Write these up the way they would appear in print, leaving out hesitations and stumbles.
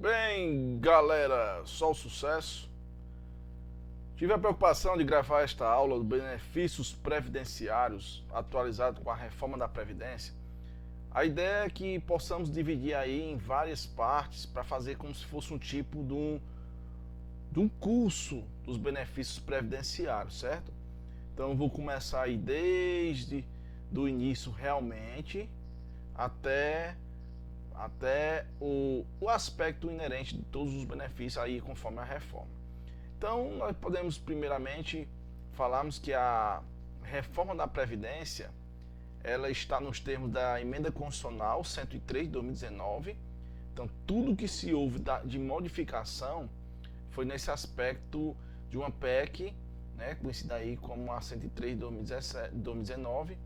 Bem, galera, só o sucesso. Tive a preocupação de gravar esta aula dos benefícios previdenciários atualizado com a reforma da Previdência. A ideia é que possamos dividir aí em várias partes para fazer como se fosse um tipo de um curso dos benefícios previdenciários, certo? Então eu vou começar aí desde do início realmente até o aspecto inerente de todos os benefícios aí conforme a reforma. Então nós podemos primeiramente falarmos que a reforma da Previdência ela está nos termos da Emenda Constitucional 103 de 2019. Então tudo que se houve de modificação foi nesse aspecto de uma PEC, né, conhecida aí como a 103 de 2019,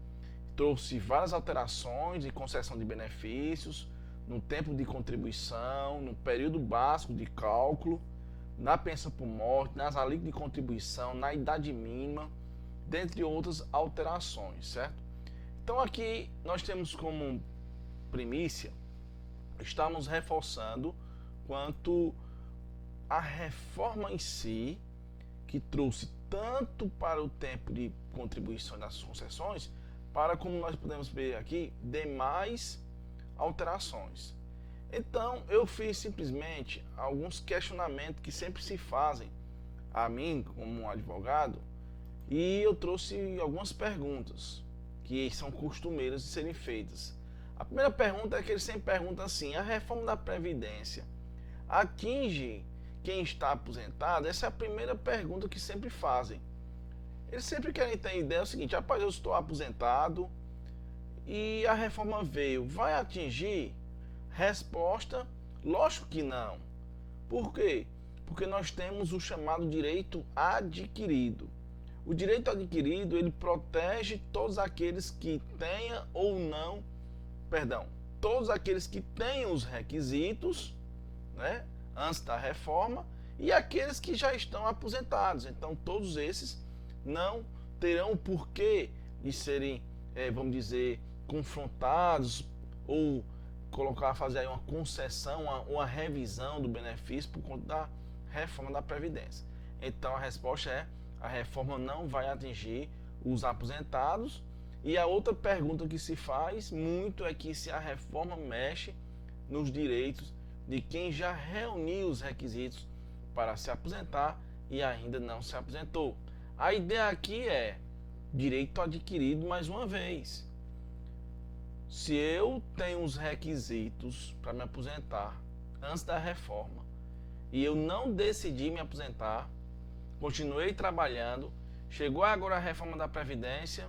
trouxe várias alterações de concessão de benefícios, no tempo de contribuição, no período básico de cálculo, na pensão por morte, nas alíquotas de contribuição, na idade mínima, dentre outras alterações, certo? Então aqui nós temos como primícia, estamos reforçando quanto a reforma em si, que trouxe tanto para o tempo de contribuição das concessões, para, como nós podemos ver aqui, demais alterações. Então eu fiz simplesmente alguns questionamentos que sempre se fazem a mim como um advogado, e eu trouxe algumas perguntas que são costumeiras de serem feitas. A primeira pergunta é que eles sempre perguntam assim: a reforma da Previdência atinge quem está aposentado? Essa é a primeira pergunta que sempre fazem. Eles sempre querem ter ideia, é o seguinte: rapaz, eu estou aposentado e a reforma veio, vai atingir? Resposta: lógico que não. Por quê? Porque nós temos o chamado direito adquirido. O direito adquirido, ele protege todos aqueles que tenham ou não, todos aqueles que tenham os requisitos, né, antes da reforma, e aqueles que já estão aposentados. Então todos esses não terão o porquê de serem, vamos dizer, confrontados ou fazer aí uma concessão, uma revisão do benefício por conta da reforma da Previdência. Então a resposta é: a reforma não vai atingir os aposentados. E a outra pergunta que se faz muito é que se a reforma mexe nos direitos de quem já reuniu os requisitos para se aposentar e ainda não se aposentou. A ideia aqui é direito adquirido mais uma vez. Se eu tenho os requisitos para me aposentar antes da reforma e eu não decidi me aposentar, continuei trabalhando, chegou agora a reforma da Previdência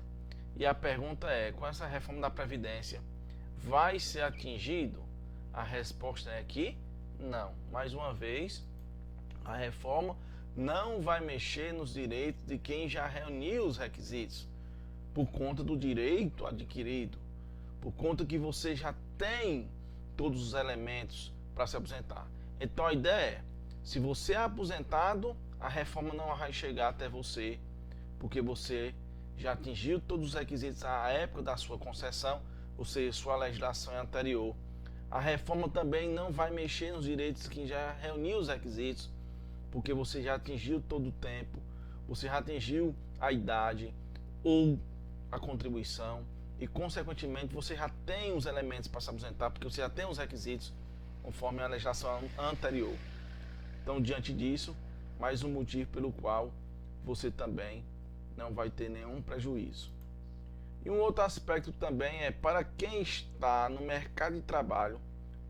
e a pergunta é: com essa reforma da Previdência vai ser atingido? A resposta é que não. Mais uma vez, a reforma não vai mexer nos direitos de quem já reuniu os requisitos por conta do direito adquirido, por conta que você já tem todos os elementos para se aposentar. Então a ideia é: se você é aposentado, a reforma não vai chegar até você, porque você já atingiu todos os requisitos à época da sua concessão, ou seja, sua legislação é anterior. A reforma também não vai mexer nos direitos de quem já reuniu os requisitos, porque você já atingiu todo o tempo, você já atingiu a idade ou a contribuição, e consequentemente você já tem os elementos para se aposentar, porque você já tem os requisitos conforme a legislação anterior. Então, diante disso, mais um motivo pelo qual você também não vai ter nenhum prejuízo. E um outro aspecto também é para quem está no mercado de trabalho,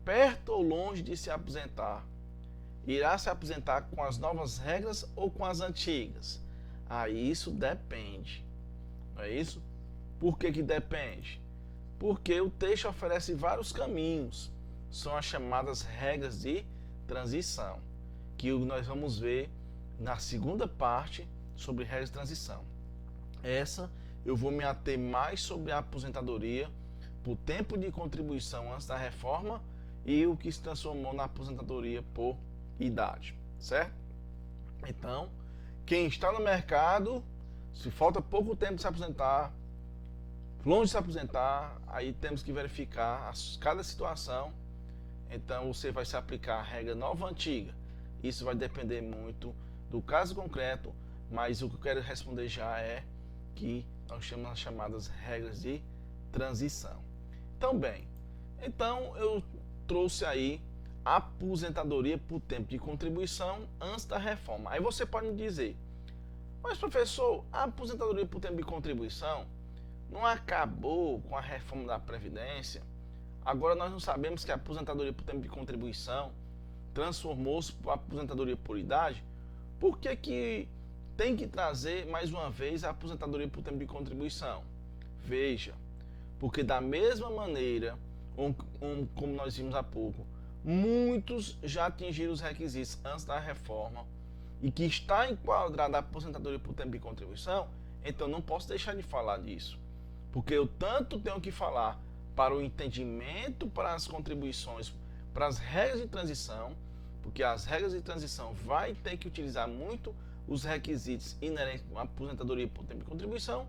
perto ou longe de se aposentar, irá se aposentar com as novas regras ou com as antigas? Isso depende. Não é isso? Por que depende? Porque o texto oferece vários caminhos. São as chamadas regras de transição, que nós vamos ver na segunda parte sobre regras de transição. Essa eu vou me ater mais sobre a aposentadoria por tempo de contribuição antes da reforma e o que se transformou na aposentadoria por idade, certo? Então, quem está no mercado, se falta pouco tempo de se aposentar, longe de se aposentar, aí temos que verificar cada situação Então você vai se aplicar a regra nova ou antiga. Isso vai depender muito do caso concreto, mas o que eu quero responder já é que nós temos as chamadas regras de transição. Então, bem, então eu trouxe aí a aposentadoria por tempo de contribuição antes da reforma. Aí você pode me dizer, mas professor, a aposentadoria por tempo de contribuição não acabou com a reforma da Previdência? Agora nós não sabemos que a aposentadoria por tempo de contribuição transformou-se para a aposentadoria por idade? Por que tem que trazer mais uma vez a aposentadoria por tempo de contribuição? Veja, porque da mesma maneira, como nós vimos há pouco, muitos já atingiram os requisitos antes da reforma e que está enquadrada a aposentadoria por tempo de contribuição, então não posso deixar de falar disso. Porque eu tanto tenho que falar para o entendimento, para as contribuições, para as regras de transição, porque as regras de transição vai ter que utilizar muito os requisitos inerentes à aposentadoria por tempo de contribuição,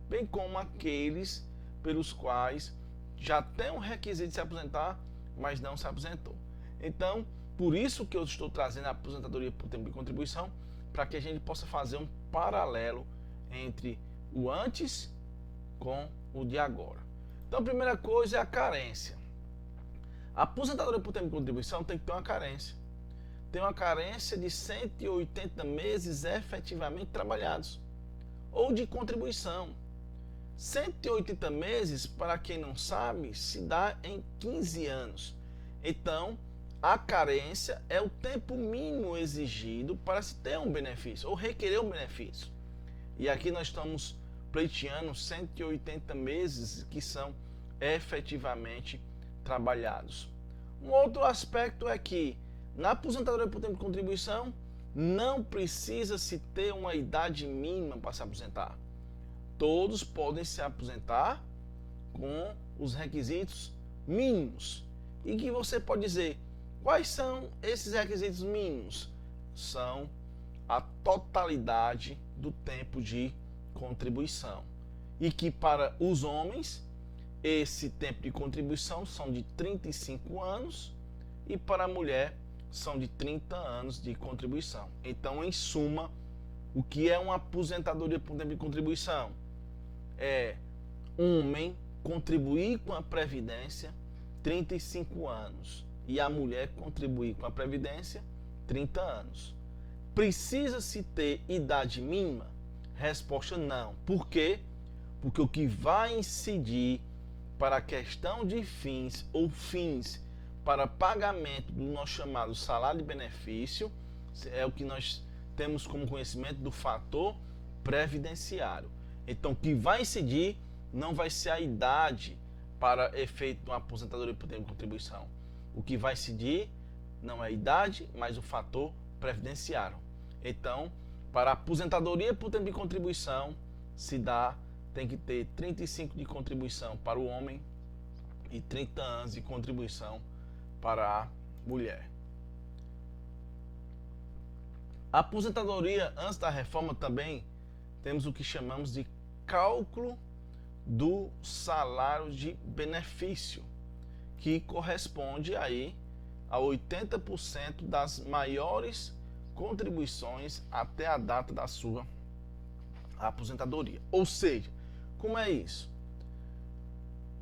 bem como aqueles pelos quais já tem um requisito de se aposentar, mas não se aposentou. Então, por isso que eu estou trazendo a aposentadoria por tempo de contribuição, para que a gente possa fazer um paralelo entre o antes com o de agora. Então, a primeira coisa é a carência. A aposentadoria por tempo de contribuição tem que ter uma carência. Tem uma carência de 180 meses efetivamente trabalhados, ou de contribuição. 180 meses, para quem não sabe, se dá em 15 anos. Então, a carência é o tempo mínimo exigido para se ter um benefício, ou requerer um benefício. E aqui nós estamos pleiteando 180 meses que são efetivamente trabalhados. Um outro aspecto é que na aposentadoria por tempo de contribuição não precisa se ter uma idade mínima para se aposentar. Todos podem se aposentar com os requisitos mínimos. E que você pode dizer, quais são esses requisitos mínimos? São a totalidade do tempo de contribuição. E que para os homens, esse tempo de contribuição são de 35 anos e para a mulher são de 30 anos de contribuição. Então, em suma, o que é uma aposentadoria por tempo de contribuição? É homem contribuir com a Previdência 35 anos e a mulher contribuir com a Previdência 30 anos. Precisa-se ter idade mínima? Resposta não. Por quê? Porque o que vai incidir para a questão de fins ou fins para pagamento do nosso chamado salário de benefício é o que nós temos como conhecimento do fator previdenciário. Então, o que vai incidir não vai ser a idade para efeito de uma aposentadoria por tempo de contribuição. O que vai incidir não é a idade, mas o fator previdenciário. Então, para a aposentadoria por tempo de contribuição, tem que ter 35 de contribuição para o homem e 30 anos de contribuição para a mulher. A aposentadoria antes da reforma também temos o que chamamos de cálculo do salário de benefício, que corresponde aí a 80% das maiores contribuições até a data da sua aposentadoria. Ou seja, como é isso?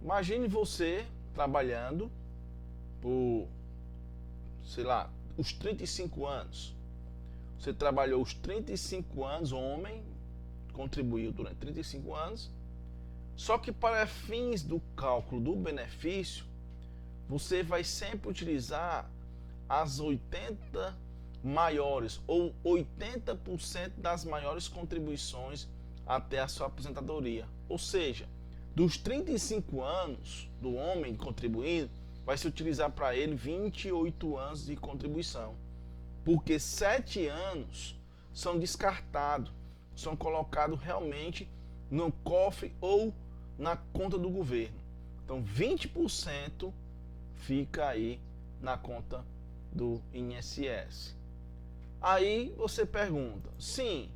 Imagine você trabalhando por, sei lá, os 35 anos. Você trabalhou os 35 anos, homem, contribuiu durante 35 anos, só que para fins do cálculo do benefício, você vai sempre utilizar as 80 maiores ou 80% das maiores contribuições até a sua aposentadoria. Ou seja, dos 35 anos do homem contribuindo, vai se utilizar para ele 28 anos de contribuição. Porque 7 anos são descartados, são colocados realmente no cofre ou na conta do governo. Então 20% fica aí na conta do INSS. Aí você pergunta, sim,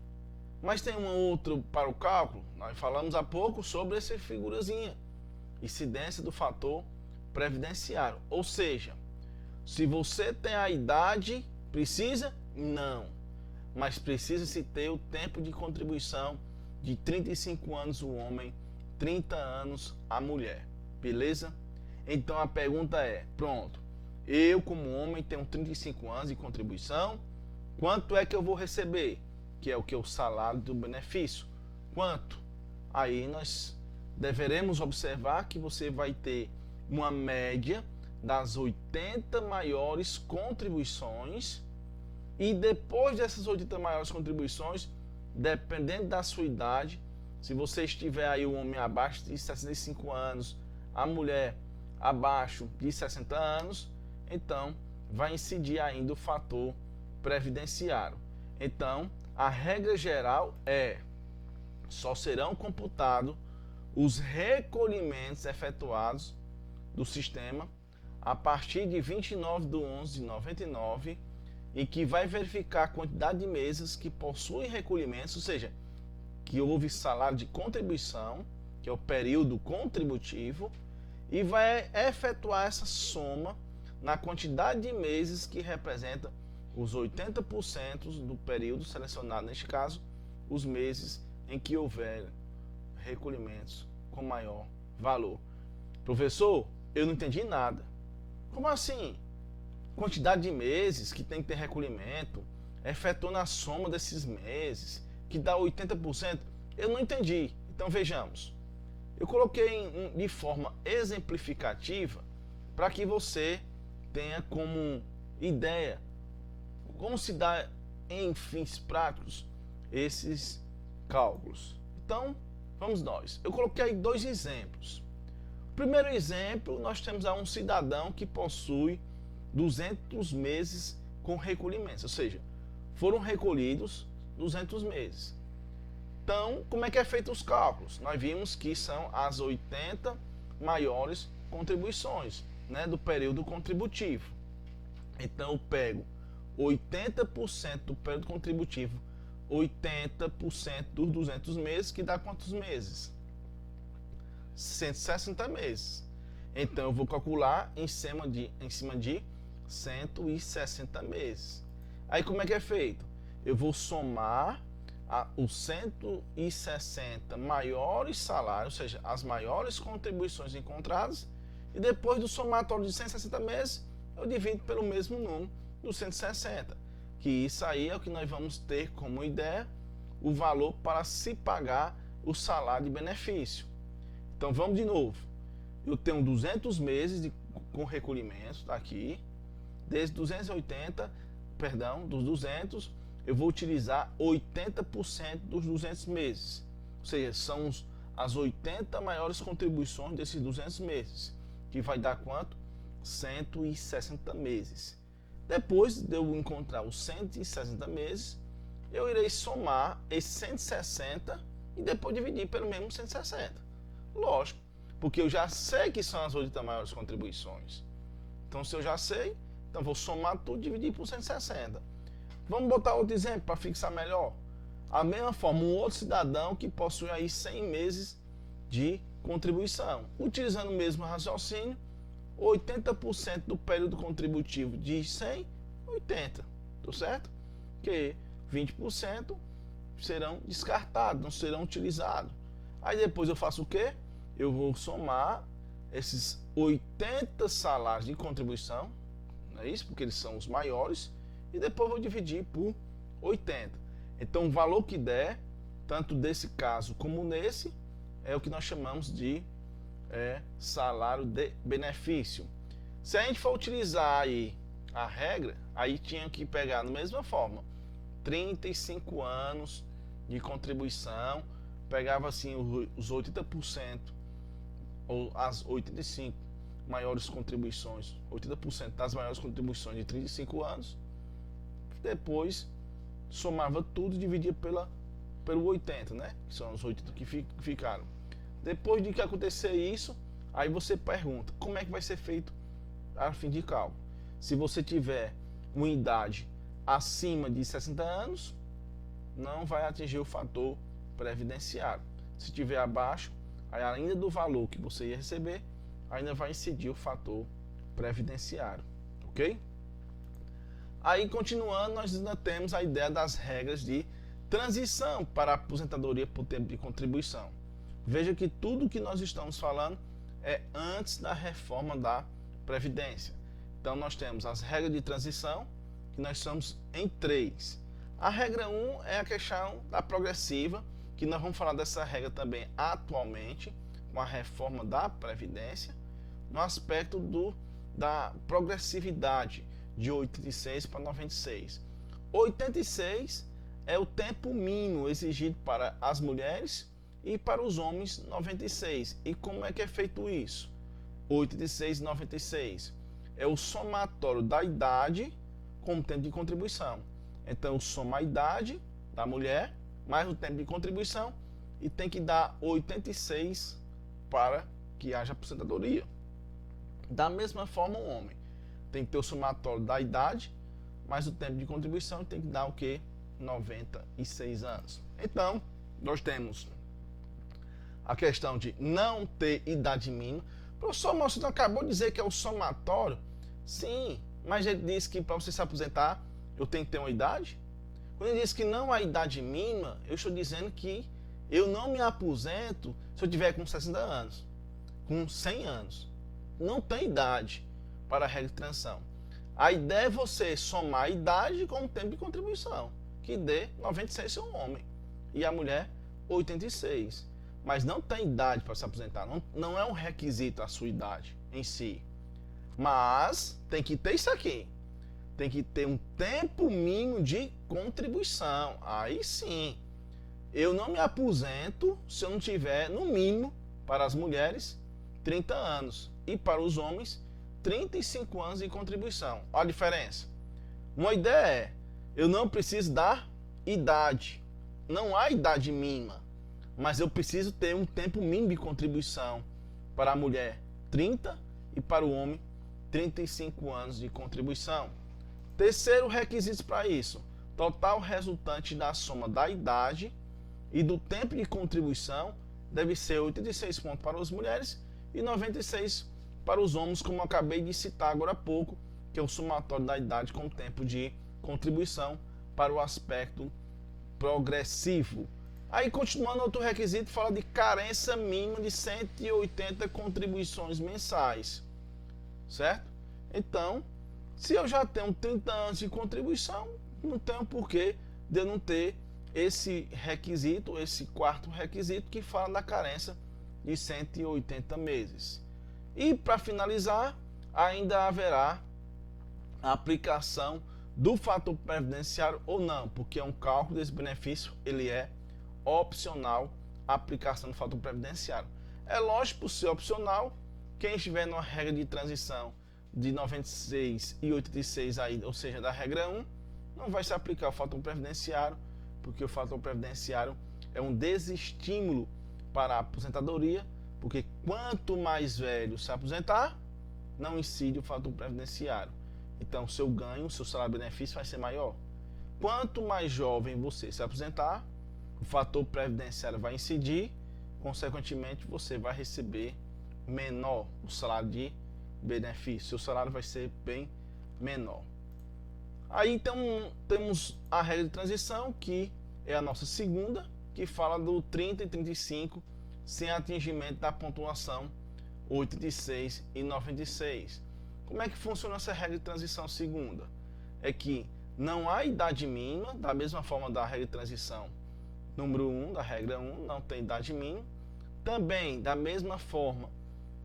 mas tem um outro para o cálculo? Nós falamos há pouco sobre essa figurazinha, incidência do fator previdenciário. Ou seja, Se você tem a idade, precisa? Não. Mas precisa-se ter o tempo de contribuição de 35 anos o homem, 30 anos a mulher. Beleza? Então a pergunta é, pronto, eu como homem tenho 35 anos de contribuição, quanto é que eu vou receber? Que é o que? O salário do benefício. Quanto? Aí nós deveremos observar que você vai ter uma média das 80 maiores contribuições e depois dessas 80 maiores contribuições, dependendo da sua idade, se você estiver aí o homem abaixo de 65 anos, a mulher abaixo de 60 anos, então vai incidir ainda o fator previdenciário. Então, a regra geral é: só serão computados os recolhimentos efetuados do sistema a partir de 29/11/99 e que vai verificar a quantidade de meses que possuem recolhimentos, ou seja, que houve salário de contribuição, que é o período contributivo, e vai efetuar essa soma na quantidade de meses que representa os 80% do período selecionado, neste caso, os meses em que houver recolhimentos com maior valor. Professor, eu não entendi nada. Como assim? Quantidade de meses que tem que ter recolhimento, efetuando a soma desses meses, que dá 80%? Eu não entendi. Então vejamos. Eu coloquei de forma exemplificativa para que você tenha como ideia como se dá em fins práticos esses cálculos. Então, vamos nós. Eu coloquei aí dois exemplos. O primeiro exemplo, nós temos um cidadão que possui 200 meses com recolhimentos, ou seja, foram recolhidos 200 meses. Então, como é que é feito os cálculos? Nós vimos que são as 80 maiores contribuições, né, do período contributivo. Então, eu pego 80% do período contributivo, 80% dos 200 meses, que dá quantos meses? 160 meses. Então, eu vou calcular em cima de 160 meses. Aí, como é que é feito? Eu vou somar os 160 maiores salários, ou seja, as maiores contribuições encontradas, e depois do somatório de 160 meses, eu divido pelo mesmo número dos 160, que isso aí é o que nós vamos ter como ideia, o valor para se pagar o salário de benefício. Então vamos de novo. Eu tenho 200 meses com recolhimento, tá aqui. Desde 280, perdão, dos 200, eu vou utilizar 80% dos 200 meses. Ou seja, são as 80 maiores contribuições desses 200 meses, que vai dar quanto? 160 meses. Depois de eu encontrar os 160 meses, eu irei somar esses 160 e depois dividir pelo mesmo 160. Lógico, porque eu já sei que são as 80 maiores contribuições. Então, se eu já sei, então vou somar tudo e dividir por 160. Vamos botar outro exemplo para fixar melhor. A mesma forma, um outro cidadão que possui aí 100 meses de contribuição. Utilizando o mesmo raciocínio, 80% do período contributivo de 100, 80, tá certo? Que 20% serão descartados, não serão utilizados. Aí depois eu faço o quê? Eu vou somar esses 80 salários de contribuição, não é isso? Porque eles são os maiores, e depois vou dividir por 80. Então o valor que der, tanto desse caso como nesse, é o que nós chamamos de salário de benefício. Se a gente for utilizar aí a regra, aí tinha que pegar da mesma forma 35 anos de contribuição, pegava assim os 80% ou as 85 maiores contribuições, 80% das maiores contribuições de 35 anos, depois somava tudo e dividia pelo 80, né? Que são os 80 que ficaram. Depois de que acontecer isso, aí você pergunta, como é que vai ser feito a fim de cálculo? Se você tiver uma idade acima de 60 anos, não vai atingir o fator previdenciário. Se tiver abaixo, aí além do valor que você ia receber, ainda vai incidir o fator previdenciário, ok? Aí, continuando, nós ainda temos a ideia das regras de transição para a aposentadoria por tempo de contribuição. Veja que tudo que nós estamos falando é antes da reforma da Previdência. Então, nós temos as regras de transição, que nós somos em 3. A regra 1 é a questão da progressiva, que nós vamos falar dessa regra também atualmente, com a reforma da Previdência, no aspecto da progressividade, de 86 para 96. 86 é o tempo mínimo exigido para as mulheres e para os homens 96. E como é que é feito isso? 86 e 96 é o somatório da idade com o tempo de contribuição. Então eu somo a idade da mulher mais o tempo de contribuição e tem que dar 86 para que haja aposentadoria. Da mesma forma o homem tem que ter o somatório da idade, mais o tempo de contribuição, tem que dar o quê? 96 anos. Então, nós temos a questão de não ter idade mínima. O professor Márcio acabou de dizer que é o somatório. Sim, mas ele disse que para você se aposentar, eu tenho que ter uma idade. Quando ele diz que não há idade mínima, eu estou dizendo que eu não me aposento se eu tiver com 60 anos, com 100 anos. Não tem idade para a regra de transição. A ideia é você somar a idade com o tempo de contribuição, que dê 96 se é um homem e a mulher 86. Mas não tem idade para se aposentar, não é um requisito a sua idade em si. Mas tem que ter isso aqui. Tem que ter um tempo mínimo de contribuição. Aí sim. Eu não me aposento se eu não tiver, no mínimo, para as mulheres, 30 anos. E para os homens, 35 anos de contribuição. Olha a diferença. Uma ideia é, eu não preciso dar idade. Não há idade mínima. Mas eu preciso ter um tempo mínimo de contribuição. Para a mulher, 30 e para o homem, 35 anos de contribuição. Terceiro requisito para isso, total resultante da soma da idade e do tempo de contribuição deve ser 86 pontos para as mulheres e 96 para os homens, como eu acabei de citar agora há pouco, que é o somatório da idade com o tempo de contribuição para o aspecto progressivo. Aí, continuando, outro requisito fala de carência mínima de 180 contribuições mensais, certo? Então, se eu já tenho 30 anos de contribuição, não tenho porquê de eu não ter esse requisito, esse quarto requisito que fala da carência de 180 meses. E para finalizar, ainda haverá a aplicação do fator previdenciário ou não, porque é um cálculo desse benefício, ele é opcional, a aplicação do fator previdenciário. É lógico, por ser opcional, quem estiver numa regra de transição de 96 e 86 aí, ou seja, da regra 1, não vai se aplicar o fator previdenciário, porque o fator previdenciário é um desestímulo para a aposentadoria, porque quanto mais velho se aposentar, não incide o fator previdenciário. Então, seu ganho, seu salário-benefício vai ser maior. Quanto mais jovem você se aposentar, o fator previdenciário vai incidir, consequentemente, você vai receber menor o salário de benefício, seu salário vai ser bem menor. Aí então temos a regra de transição, que é a nossa segunda, que fala do 30 e 35 sem atingimento da pontuação 86 e 96. Como é que funciona essa regra de transição segunda? É que não há idade mínima, da mesma forma da regra de transição número 1, da regra 1, não tem idade mínima. Também, da mesma forma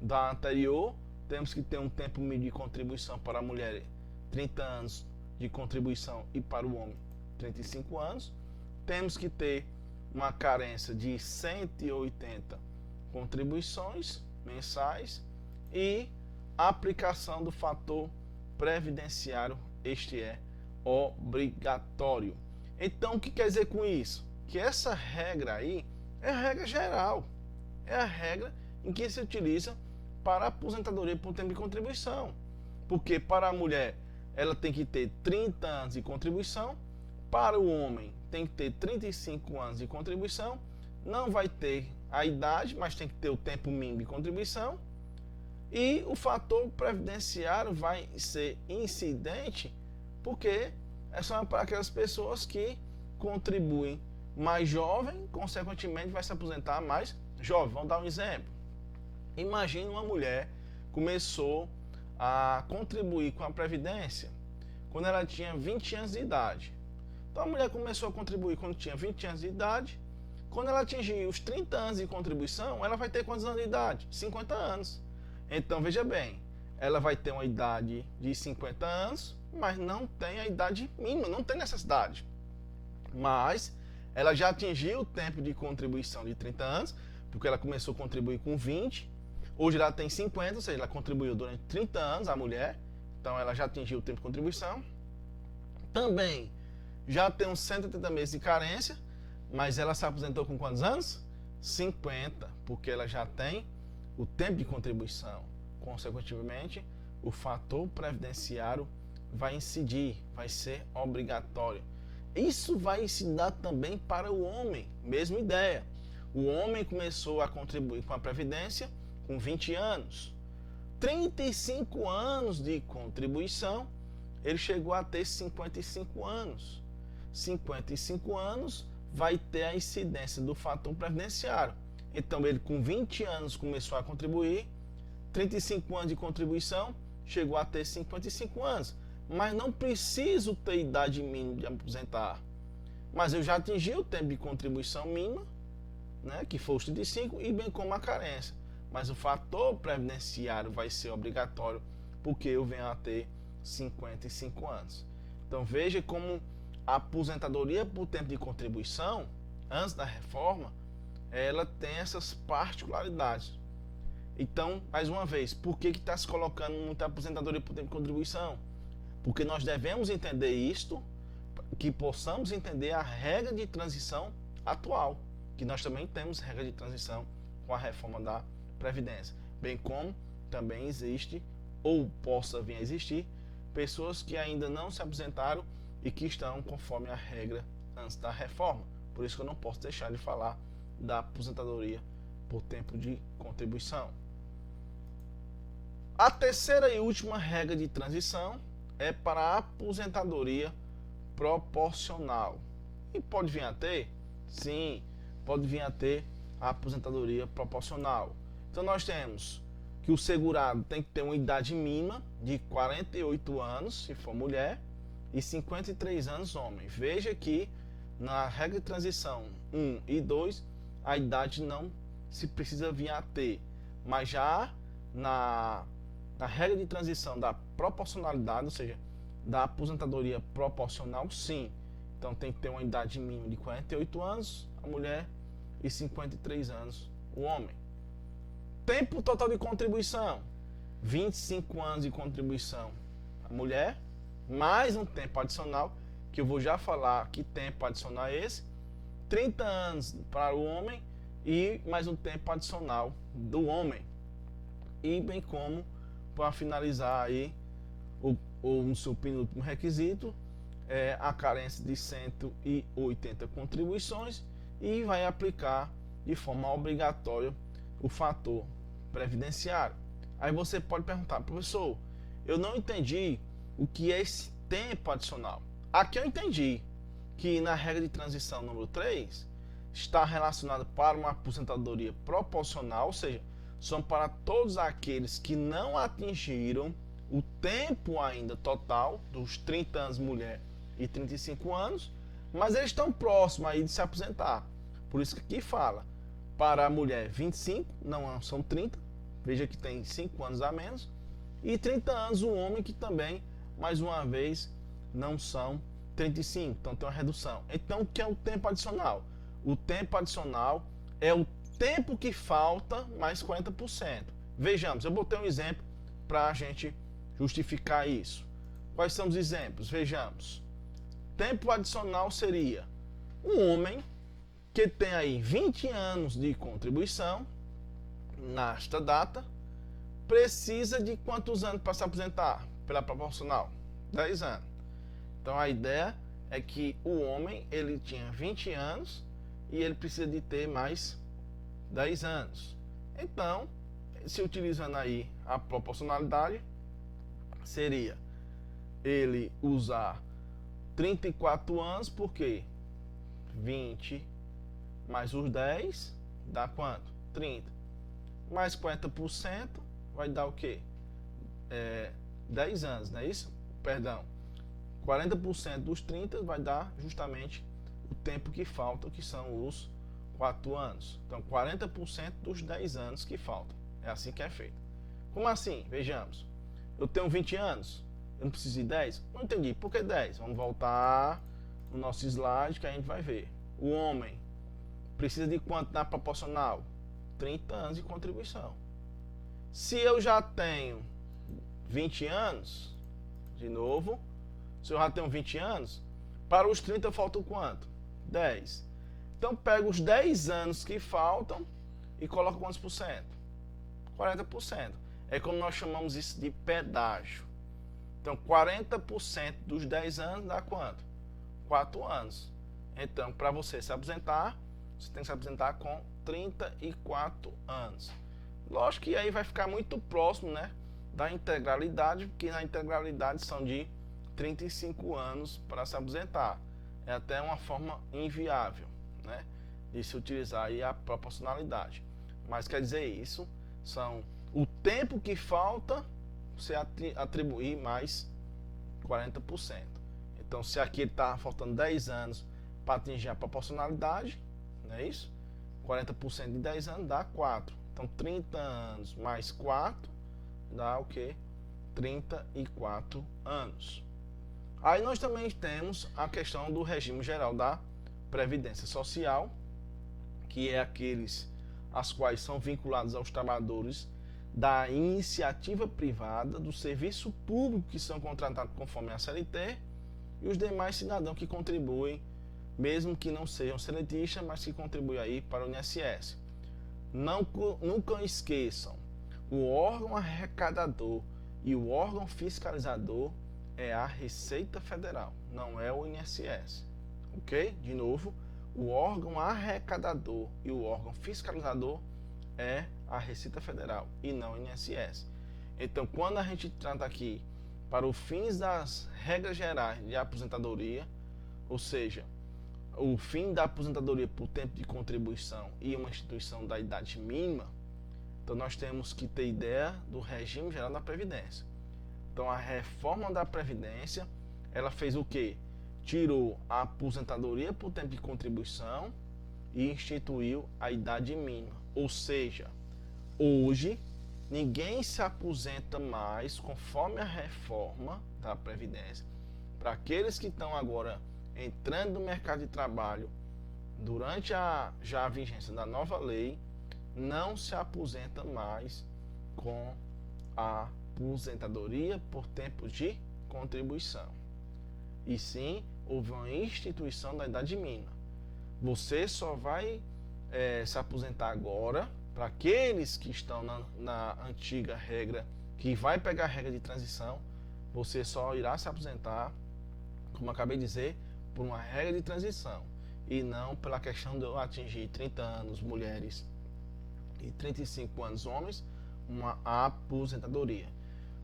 da anterior, temos que ter um tempo mínimo de contribuição para a mulher, 30 anos de contribuição, e para o homem, 35 anos. Temos que ter uma carência de 180 contribuições mensais e a aplicação do fator previdenciário, este é obrigatório. Então, o que quer dizer com isso? Que essa regra aí é a regra geral, é a regra em que se utiliza para a aposentadoria por tempo de contribuição. Porque para a mulher ela tem que ter 30 anos de contribuição, para o homem tem que ter 35 anos de contribuição, não vai ter a idade, mas tem que ter o tempo mínimo de contribuição. E o fator previdenciário vai ser incidente porque são para aquelas pessoas que contribuem mais jovem, consequentemente vai se aposentar mais jovem. Vamos dar um exemplo. Imagine uma mulher começou a contribuir com a Previdência quando ela tinha 20 anos de idade. Então a mulher começou a contribuir quando tinha 20 anos de idade. Quando ela atingir os 30 anos de contribuição, ela vai ter quantos anos de idade? 50 anos. Então veja bem, ela vai ter uma idade de 50 anos, mas não tem a idade mínima, não tem necessidade. Mas ela já atingiu o tempo de contribuição de 30 anos, porque ela começou a contribuir com 20. Hoje ela tem 50, ou seja, ela contribuiu durante 30 anos, a mulher. Então ela já atingiu o tempo de contribuição. Também já tem uns 180 meses de carência, mas ela se aposentou com quantos anos? 50, porque ela já tem o tempo de contribuição. Consequentemente, o fator previdenciário vai incidir, vai ser obrigatório. Isso vai se dar também para o homem, mesma ideia. O homem começou a contribuir com a Previdência com 20 anos. 35 anos de contribuição, ele chegou a ter 55 anos. 55 anos vai ter a incidência do fator previdenciário. Então ele com 20 anos começou a contribuir, 35 anos de contribuição, chegou a ter 55 anos. Mas não preciso ter idade mínima de aposentar. Mas eu já atingi o tempo de contribuição mínima, né, que foi os 35, e bem como a carência. Mas o fator previdenciário vai ser obrigatório, porque eu venho a ter 55 anos. Então veja como a aposentadoria por tempo de contribuição, antes da reforma, ela tem essas particularidades. Então, mais uma vez, por que está se colocando muita aposentadoria por tempo de contribuição? Porque nós devemos entender isto, que possamos entender a regra de transição atual, que nós também temos regra de transição com a reforma da Previdência, bem como também existe, ou possa vir a existir, pessoas que ainda não se aposentaram e que estão conforme a regra antes da reforma. Por isso que eu não posso deixar de falar da aposentadoria por tempo de contribuição. A terceira e última regra de transição é para a aposentadoria proporcional. E pode vir a ter? Sim, pode vir a ter a aposentadoria proporcional. Então nós temos que o segurado tem que ter uma idade mínima de 48 anos, se for mulher, e 53 anos homem. Veja que na regra de transição 1 e 2, a idade não se precisa vir a ter. Mas já na regra de transição da proporcionalidade, ou seja, da aposentadoria proporcional, sim. Então tem que ter uma idade mínima de 48 anos, a mulher, e 53 anos, o homem. Tempo total de contribuição, 25 anos de contribuição, a mulher, mais um tempo adicional, que eu vou já falar que tempo adicional é esse, 30 anos para o homem e mais um tempo adicional do homem. E bem como, para finalizar aí, o seu penúltimo requisito, é a carência de 180 contribuições e vai aplicar de forma obrigatória o fator previdenciário. Aí você pode perguntar, professor, eu não entendi o que é esse tempo adicional. Aqui eu entendi que na regra de transição número 3 está relacionado para uma aposentadoria proporcional, ou seja, são para todos aqueles que não atingiram o tempo ainda total dos 30 anos mulher e 35 anos, mas eles estão próximos aí de se aposentar. Por isso que aqui fala, para a mulher 25, não são 30, veja que tem 5 anos a menos, e 30 anos o homem, que também, mais uma vez, não são 35, então tem uma redução. Então o que é o tempo adicional? O tempo adicional é o tempo que falta mais 40%. Vejamos, eu botei um exemplo para a gente justificar isso. Quais são os exemplos? Vejamos. Tempo adicional seria um homem que tem aí 20 anos de contribuição nesta data, precisa de quantos anos para se aposentar pela proporcional? 10 anos. Então a ideia é que o homem, ele tinha 20 anos e ele precisa de ter mais 10 anos. Então, se utilizando aí a proporcionalidade, seria ele usar 34 anos, porque 20 mais os 10 dá quanto? 30. Mais 40% vai dar o quê? 10 anos, não é isso? Perdão. 40% dos 30 vai dar justamente o tempo que falta, que são os 4 anos. Então, 40% dos 10 anos que faltam. É assim que é feito. Como assim? Vejamos. Eu tenho 20 anos, eu não preciso de 10? Não entendi. Por que 10? Vamos voltar no nosso slide que a gente vai ver. O homem precisa de quanto na proporcional? 30 anos de contribuição. Se eu já tenho 20 anos, de novo, se eu já tenho 20 anos, para os 30 falta quanto? 10. Então pega os 10 anos que faltam e coloca quantos por cento? 40%. É como nós chamamos isso de pedágio. Então 40% dos 10 anos dá quanto? 4 anos. Então, para você se aposentar, você tem que se aposentar com 34 anos. Lógico que aí vai ficar muito próximo, né, da integralidade, porque na integralidade são de 35 anos para se aposentar. É até uma forma inviável, né, de se utilizar aí a proporcionalidade. Mas quer dizer isso, são o tempo que falta, você atribuir mais 40%. Então, se aqui está faltando 10 anos para atingir a proporcionalidade, não é isso? 40% de 10 anos dá 4. Então, 30 anos mais 4 dá o quê? 34 anos. Aí nós também temos a questão do regime geral da Previdência Social, que é aqueles as quais são vinculados aos trabalhadores da iniciativa privada, do serviço público que são contratados conforme a CLT e os demais cidadãos que contribuem, mesmo que não sejam seletistas, mas que contribuem aí para o INSS. Nunca esqueçam, o órgão arrecadador e o órgão fiscalizador é a Receita Federal, não é o INSS. Ok? De novo, o órgão arrecadador e o órgão fiscalizador é a Receita Federal e não o INSS. Então, quando a gente trata aqui para os fins das regras gerais de aposentadoria, ou seja, o fim da aposentadoria por tempo de contribuição e uma instituição da idade mínima, então nós temos que ter ideia do regime geral da Previdência. Então, a reforma da Previdência, ela fez o quê? Tirou a aposentadoria por tempo de contribuição e instituiu a idade mínima. Ou seja, hoje ninguém se aposenta mais conforme a reforma da Previdência. Para aqueles que estão agora entrando no mercado de trabalho durante a vigência da nova lei, não se aposenta mais com a aposentadoria por tempo de contribuição. E sim, houve uma instituição da idade mínima. Você só vai se aposentar agora para aqueles que estão na antiga regra, que vai pegar a regra de transição. Você só irá se aposentar, como eu acabei de dizer, por uma regra de transição e não pela questão de eu atingir 30 anos mulheres e 35 anos homens, uma aposentadoria.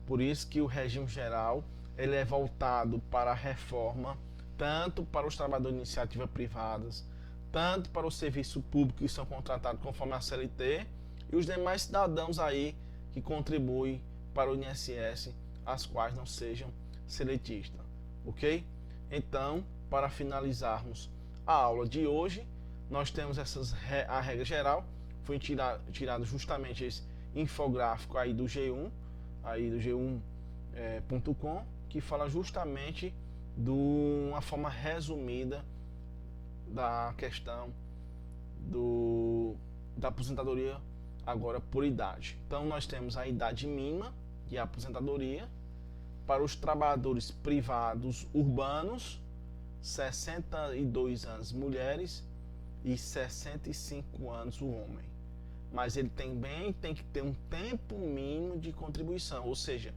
Por isso que o regime geral ele é voltado para a reforma, tanto para os trabalhadores de iniciativa privadas, tanto para o serviço público que são contratados conforme a CLT e os demais cidadãos aí que contribuem para o INSS, as quais não sejam seletistas, ok? Então, para finalizarmos a aula de hoje, nós temos a regra geral, foi tirado justamente esse infográfico aí do G1, G1.com, que fala justamente de uma forma resumida da questão da aposentadoria agora por idade. Então nós temos a idade mínima de aposentadoria para os trabalhadores privados urbanos, 62 anos mulheres e 65 anos o homem. Mas ele também tem que ter um tempo mínimo de contribuição, ou seja,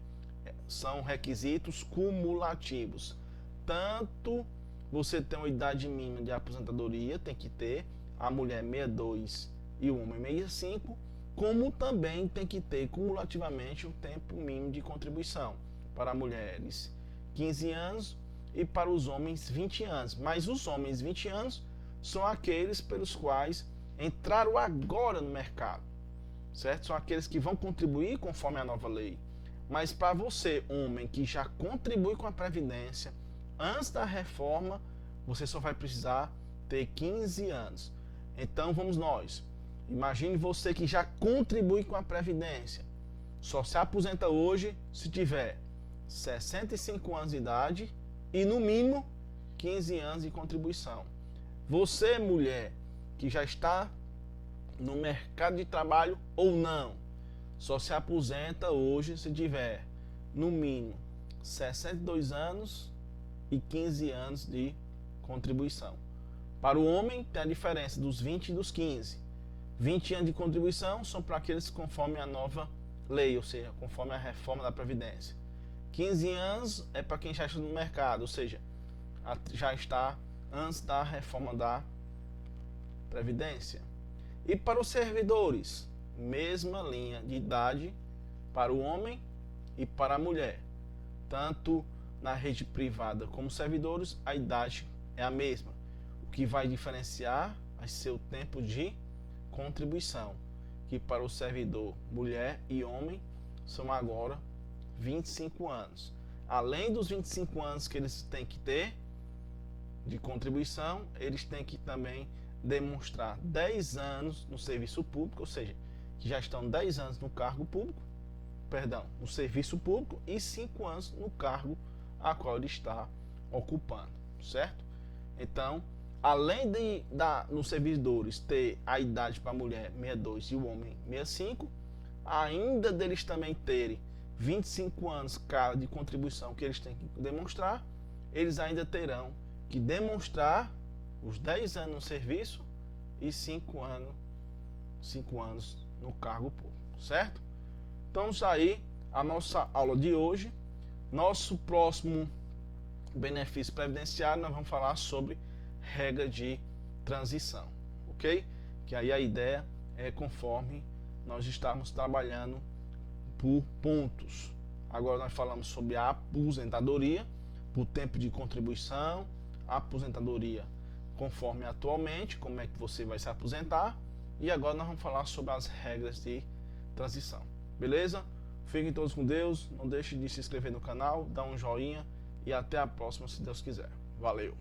são requisitos cumulativos. Tanto você tem uma idade mínima de aposentadoria, tem que ter a mulher 62 e o homem 65, como também tem que ter cumulativamente o tempo mínimo de contribuição. Para mulheres, 15 anos e para os homens, 20 anos. Mas os homens 20 anos são aqueles pelos quais entraram agora no mercado, certo? São aqueles que vão contribuir conforme a nova lei. Mas para você, homem, que já contribui com a Previdência, antes da reforma, você só vai precisar ter 15 anos. Então vamos nós. Imagine você que já contribui com a Previdência. Só se aposenta hoje se tiver 65 anos de idade e no mínimo 15 anos de contribuição. Você, mulher, que já está no mercado de trabalho ou não, só se aposenta hoje se tiver no mínimo 62 anos e 15 anos de contribuição. Para o homem tem a diferença dos 20 e dos 15. 20 anos de contribuição são para aqueles conforme a nova lei, ou seja, conforme a reforma da Previdência. 15 anos é para quem já está no mercado, ou seja, já está antes da reforma da Previdência. E para os servidores, mesma linha de idade para o homem e para a mulher. Tanto na rede privada como servidores, a idade é a mesma. O que vai diferenciar vai ser o tempo de contribuição, que para o servidor, mulher e homem, são agora 25 anos. Além dos 25 anos que eles têm que ter de contribuição, eles têm que também demonstrar 10 anos no serviço público, ou seja, que já estão 10 anos no cargo público, no serviço público, e 5 anos no cargo a qual ele está ocupando, certo? Então, além nos servidores ter a idade para a mulher 62 e o homem 65, ainda deles também terem 25 anos cada de contribuição que eles têm que demonstrar, eles ainda terão que demonstrar os 10 anos no serviço e 5 anos no cargo público, certo? Então, isso aí, a nossa aula de hoje. Nosso próximo benefício previdenciário, nós vamos falar sobre regra de transição, ok? Que aí a ideia é conforme nós estamos trabalhando por pontos. Agora nós falamos sobre a aposentadoria, por tempo de contribuição, a aposentadoria conforme atualmente, como é que você vai se aposentar, e agora nós vamos falar sobre as regras de transição, beleza? Fiquem todos com Deus, não deixe de se inscrever no canal, dar um joinha e até a próxima, se Deus quiser. Valeu!